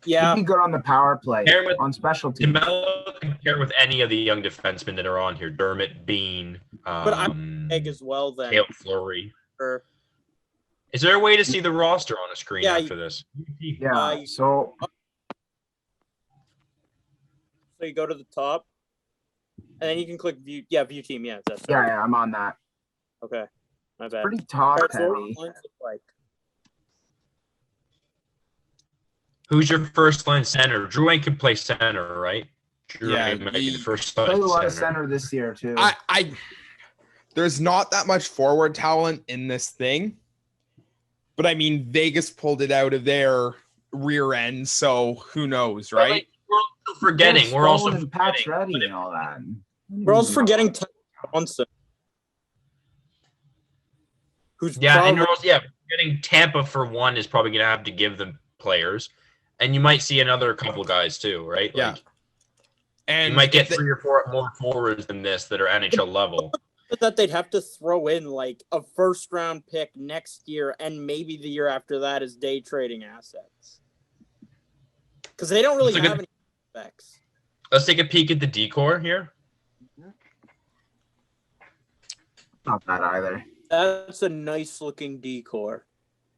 Yeah. He'd be good on the power play, Pair with on special teams. DeMello can pair with any of the young defensemen that are on here. Dermott, Bean, But Egg as well then. Hale Fleury. Or- Is there a way to see the roster on a screen Yeah, after this? Yeah, so So you go to the top, and then you can click view. Yeah, view team. Yeah, that's yeah, I'm on that. Okay, my bad. Pretty top Alright, so what do heavy. the lines look like? Who's your first line center? Drew Wayne can play center, right? Drew Yeah, Wayne might be he- the first Played line a lot of center. center this year too. I there's not that much forward talent in this thing, but I mean Vegas pulled it out of their rear end, so who knows, But, right? like, we're also forgetting. Dennis We're also Stone and Pat forgetting. Shreddy and all that. We're also forgetting Johnson, who's Yeah, and probably, we're also, getting Tampa for one is probably going to have to give them players, and you might see another couple guys too, right? Yeah. Like, And you might get if they- 3 or 4 more forwards than this that are NHL level. that they'd have to throw in like a first round pick next year and maybe the year after that as day trading assets, because they don't really That's a have good- any specs. Let's take a peek at the decor here. Not that either. That's a nice looking decor.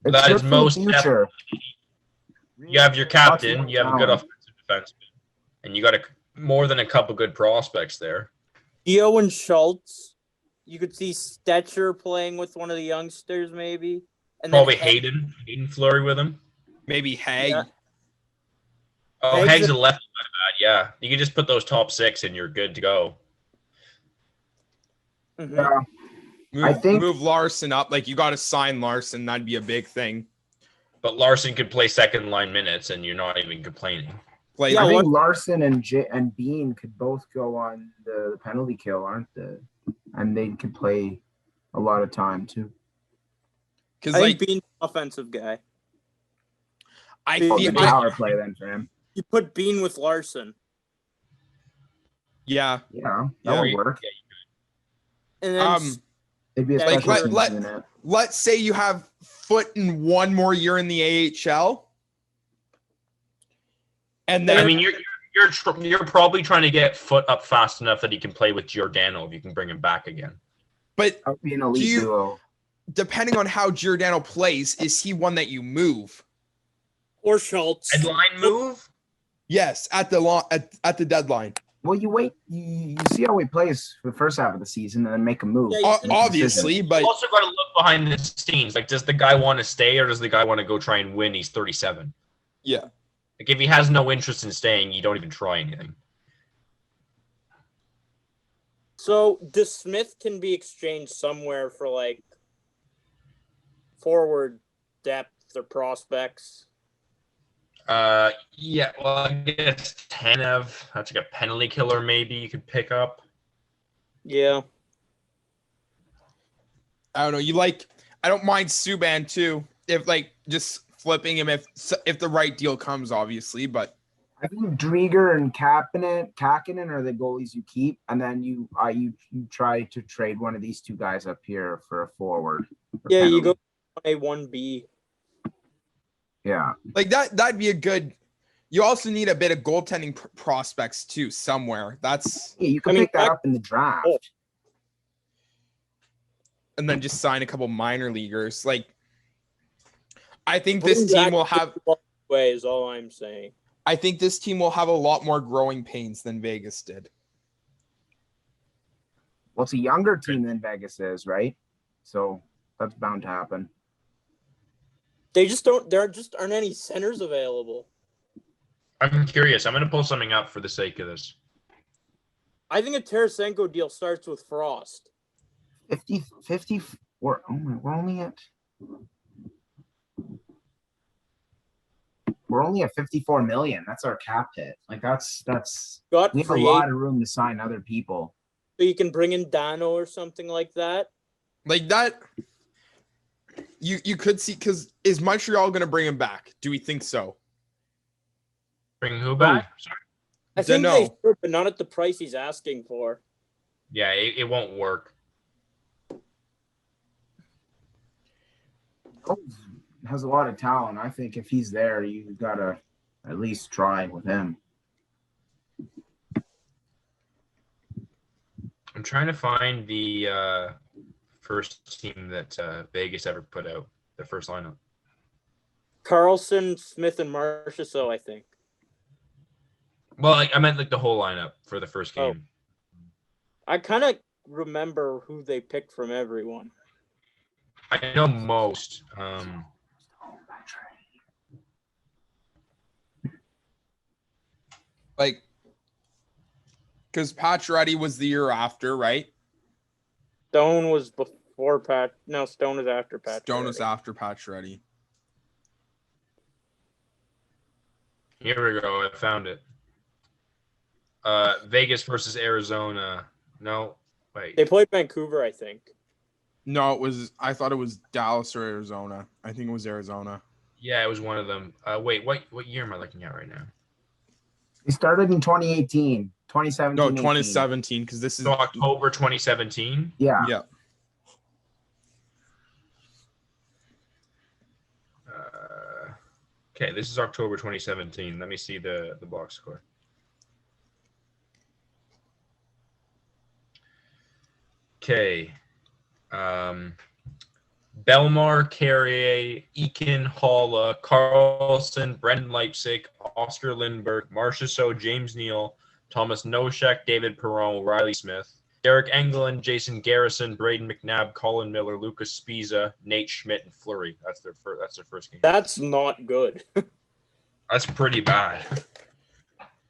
It's That good is for the most future. You have your captain, Lots of you have a good talent. offensive defenseman, and you got more than a couple good prospects there. Gio and Schultz. You could see Stetcher playing with one of the youngsters, maybe. And Probably then Hayden Fleury with him. maybe Hag. Yeah. Oh, Haig's Haig's a- a lefty, my bad. Yeah, you can just put those top 6 and you're good to go. Mhm. Yeah. Move, I think- move Larson up. Like you got to sign Larson. That'd be a big thing. But Larson could play second line minutes, and you're not even complaining. Like Yeah, I think what- Larson and Bean could both go on the penalty kill, aren't they? And they could play a lot of time too. because I like think being an offensive guy. I Bean- Oh, feel good I, power play then for him. You put Bean with Larson. yeah. Yeah, that Yeah. would work. And then It'd be a Yeah, special like, teams let- unit. Let's say you have Foot in one more year in the AHL, and then I mean, you're probably trying to get Foot up fast enough that he can play with Giordano if you can bring him back again. but That would be an elite Do you- duo. depending on how Giordano plays, is he one that you move? or Schultz. Headline move? Yes, at the deadline. Well, you wait. You see how he plays for the first half of the season, and then make a move. Yeah, you can- Obviously, but You also got to look behind the scenes. Like, does the guy want to stay or does the guy want to go try and win? He's 37. yeah. Like, if he has no interest in staying, you don't even try anything. So DeSmith can be exchanged somewhere for like forward depth or prospects. Yeah, well, I guess Tanev, that's like a penalty killer maybe you could pick up. Yeah. I don't know. I don't mind Subban too. If just flipping him if the right deal comes, obviously. But I think Drieger and Kakinen are the goalies you keep, and then you try to trade one of these two guys up here for a forward. Yeah, you go 1A, 1B. Yeah, that'd be a good. You also need a bit of goaltending prospects too somewhere. You can pick that up in the draft, and then just sign a couple minor leaguers. I think this team will have. Way is all I'm saying. I think this team will have a lot more growing pains than Vegas did. Well, it's a younger team than Vegas is, right? So that's bound to happen. There just aren't any centers available. I'm curious. I'm going to pull something up for the sake of this. I think a Tarasenko deal starts with Frost. 50, we're only at 54 million. That's our cap hit. That's we have a lot of room to sign other people. So you can bring in Dano or something like that. You could see, because is Montreal going to bring him back? Do we think so? Bring who back? Sorry. I think they should, but not at the price he's asking for. Yeah, it won't work. Has a lot of talent. I think if he's there, you've got to at least try with him. I'm trying to find the first team that Vegas ever put out, their first lineup. Carlson, Smith, and Marchessault, I think. Well, I meant the whole lineup for the first game. I kind of remember who they picked from everyone. I know most. Because Pacioretty was the year after, right? Stone was before Pat. No, Stone is after Pacioretty. Stone was after Pacioretty. Here we go. I found it. Vegas versus Arizona. No, wait. They played Vancouver, I think. No, I thought it was Dallas or Arizona. I think it was Arizona. Yeah, it was one of them. Wait, what year am I looking at right now? He started in 2018, 2017. No, 2017, because this is so October 2017. Yeah. Yeah. Okay, this is October 2017. Let me see the box score. Okay. Belmar, Carrier, Eakin, Halla, Carlson, Brendan Leipzig, Oscar Lindbergh, Marchessault, James Neal, Thomas Noshek, David Perron, Riley Smith, Derek Engelland, Jason Garrison, Braden McNabb, Colin Miller, Lucas Spiza, Nate Schmidt, and Fleury. That's their first game. That's not good. That's pretty bad.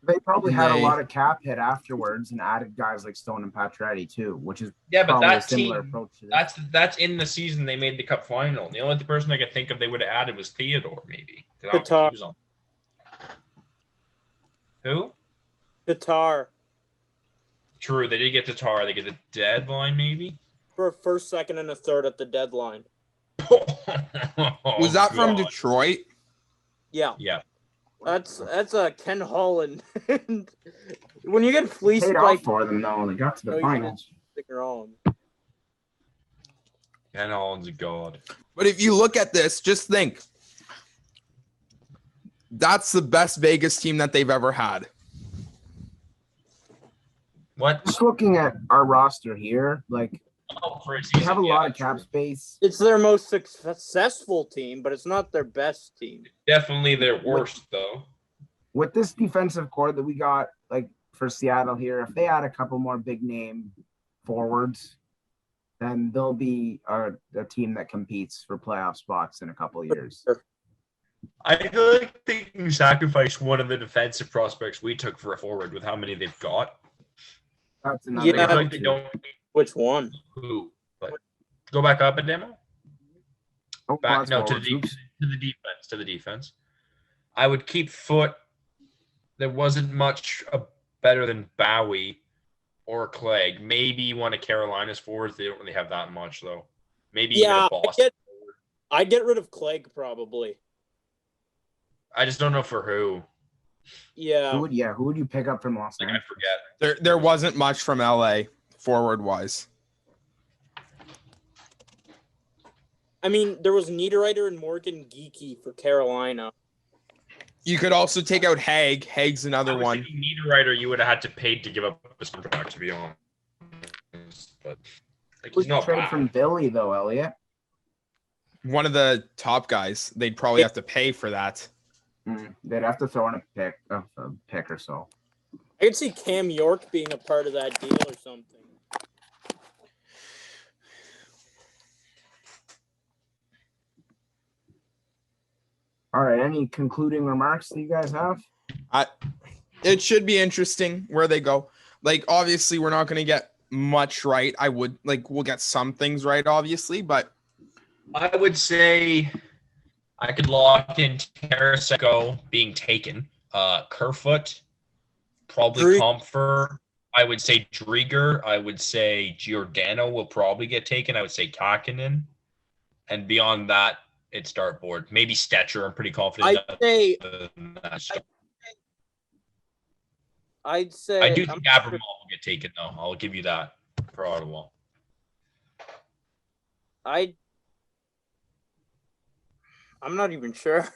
They probably had a lot of cap hit afterwards and added guys like Stone and Pacioretty too, which is but that a similar team, approach to this. That's in the season they made the Cup final. The only person I could think of they would have added was Theodore, maybe. Tatar. Who? Tatar. True, they did get Tatar. They get the deadline, maybe? For a first, second, and a third at the deadline. Was that from Detroit? Yeah. Yeah. That's a Ken Holland. When you get fleeced paid by off for them though, they got to the finals. Ken Holland's a god. But if you look at this, just think. That's the best Vegas team that they've ever had. What? Just looking at our roster here, we have a lot of cap space. It's their most successful team, but it's not their best team. Definitely their worst, though. With this defensive core that we got, for Seattle here, if they add a couple more big name forwards, then they'll be a team that competes for playoff spots in a couple of years. I feel like they can sacrifice one of the defensive prospects we took for a forward with how many they've got. That's another. Yeah. They like they don't. Which one? Who? But go back up a demo. Oh, Back that's no to forwards. the Oops. defense. To the defense. I would keep Foot. There wasn't much better than Bowie or Clegg. Maybe one of Carolina's forwards. They don't really have that much though. Maybe even Yeah, a Boston. I'd get rid of Clegg probably. I just don't know for who. Yeah. Who would you pick up from Los Like I Angeles? forget. There wasn't much from LA forward wise. I mean, there was Niederreiter and Morgan Geeky for Carolina. You could also take out Haig. Haig's another I was one. thinking Niederreiter, you would have had to pay to give up his contract, to be honest. But like, Who'd he's you not trade bad. from Philly though, Elliott? One of the top guys. They'd probably have to pay for that. They'd have to throw in a pick or so. I could see Cam York being a part of that deal or something. All right. Any concluding remarks that you guys have? It should be interesting where they go. Like, obviously, we're not going to get much right. We'll get some things right, obviously, but I would say I could lock in Tarasenko being taken. Kerfoot, probably Comfer. I would say Drieger. I would say Giordano will probably get taken. I would say Kakinen. And beyond that, it's dartboard. Maybe Stetcher. I'm pretty confident. I'd say I do think Abramov will get taken, though. I'll give you that for Ottawa. I'm not even sure.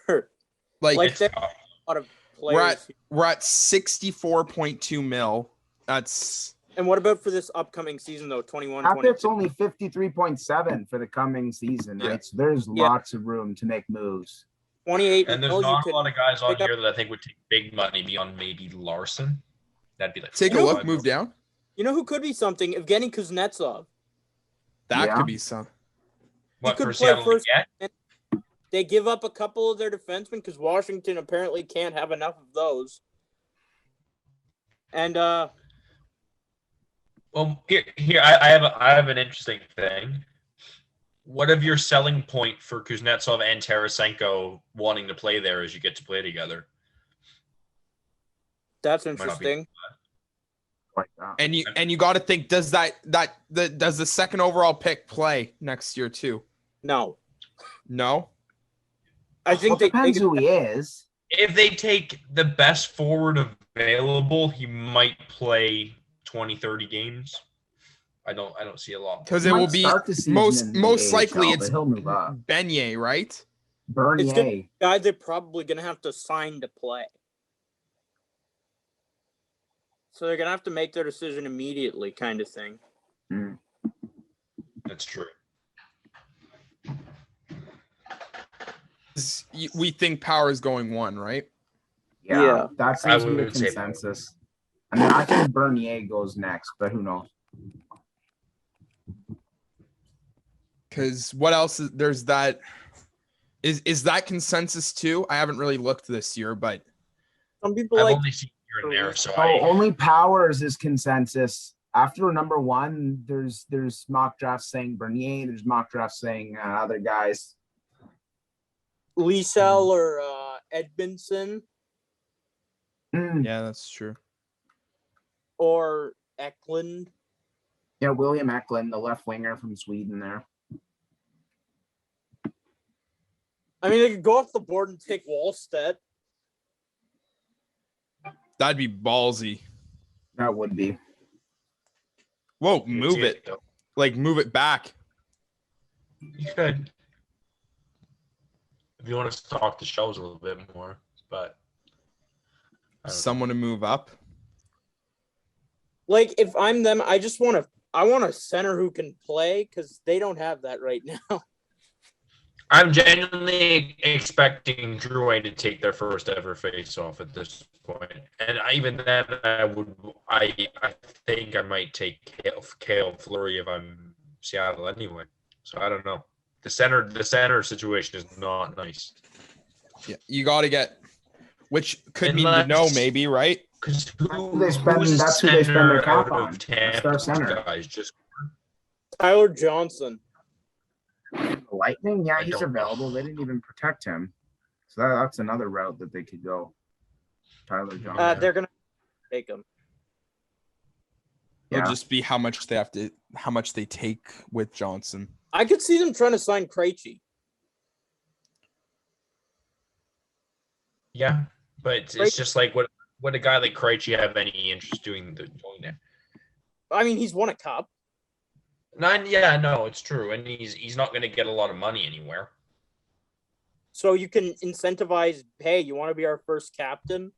like It's there- tough. A lot of players. we're at 64.2 mil. That's And what about for this upcoming season, though? 21, Cap 22? hit's only 53.7 for the coming season, Yeah. right? So there's Yeah. lots of room to make moves. 28 And there's mil, not a lot of guys on pick up- here that I think would take big money beyond maybe Larson. That'd be like take a 45 look, move mil. down. You know who could be something? Evgeny Kuznetsov. That Yeah. could be some. What could for play Seattle to first- get? They give up a couple of their defensemen because Washington apparently can't have enough of those. And Well, here I have an interesting thing. What of your selling point for Kuznetsov and Tarasenko wanting to play there as you get to play together? that's not be- interesting. Like that. And you got to think, does does the second overall pick play next year too? No. No. I think they Depends who he is. If they take the best forward available, he might play 20, 30 games. I don't see a lot. Because He it might will be start the season most in the likely AHL, it's but he'll move up. Beignet, right? Bernier. guys they're probably going to have to sign to play. So they're going to have to make their decision immediately, kind of thing. That's true. We think Power is going one, right? Yeah, Yeah. that seems to be the would say consensus. I mean, I think Bernier goes next, but who knows? Because what else is there's that? Is that consensus too? I haven't really looked this year, but Some people I've like only seen here and there, so Oh, only Powers is consensus. After number one, there's mock drafts saying Bernier. There's mock drafts saying other guys. Liesel or Edmondson yeah, that's true. or Eklund. Yeah, William Eklund, the left winger from Sweden there. I mean, they could go off the board and take Wallstedt. That'd be ballsy. That would be. Whoa, move it. Like move it back. You could. If you want to stalk the shelves a little bit more, but I don't know. Someone to move up. Like, if I'm them, I want a center who can play because they don't have that right now. I'm genuinely expecting Drew Wayne to take their first ever face-off at this point, and even then, I think I might take Cale Fleury if I'm Seattle anyway. So I don't know. The center situation is not nice. Yeah, you got to get, which could mean Unless- no, maybe, right? Because That's who they spend their cap on. Star center. Guys, just Tyler Johnson. Lightning, yeah, I he's don't know. available. They didn't even protect him, so that's another route that they could go. Tyler Johnson. They're gonna take him. It'll Yeah. just be how much they take with Johnson. I could see them trying to sign Krejci. yeah, but it's just like what a guy like Krejci have any interest doing there? I mean, he's won a cup. No, it's true, and he's not going to get a lot of money anywhere. So you can incentivize, hey, you want to be our first captain?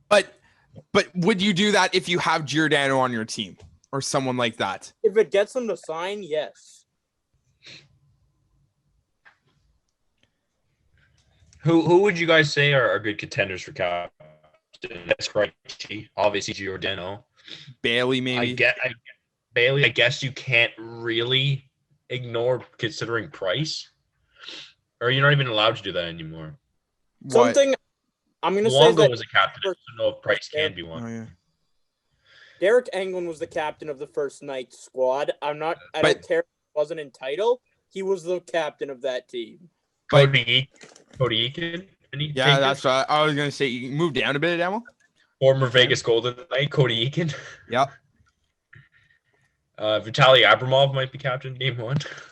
But would you do that if you have Giordano on your team or someone like that? If it gets them to sign, yes. Who would you guys say are good contenders for captain? That's Krejci, obviously Giordano. Bailey, maybe. Bailey. I guess you can't really ignore considering price, or you're not even allowed to do that anymore. What? Something I'm going to say Luongo that was a captain. I don't know if Price can be one. Oh, yeah. Derek Englund was the captain of the first night squad. I don't care if he wasn't in title. He was the captain of that team. Cody Eakin. Yeah, that's what I was gonna say. You can move down a bit, Emil. Former Vegas Golden Knight, Cody Eakin. Yep. Vitaly Abramov might be captain game one.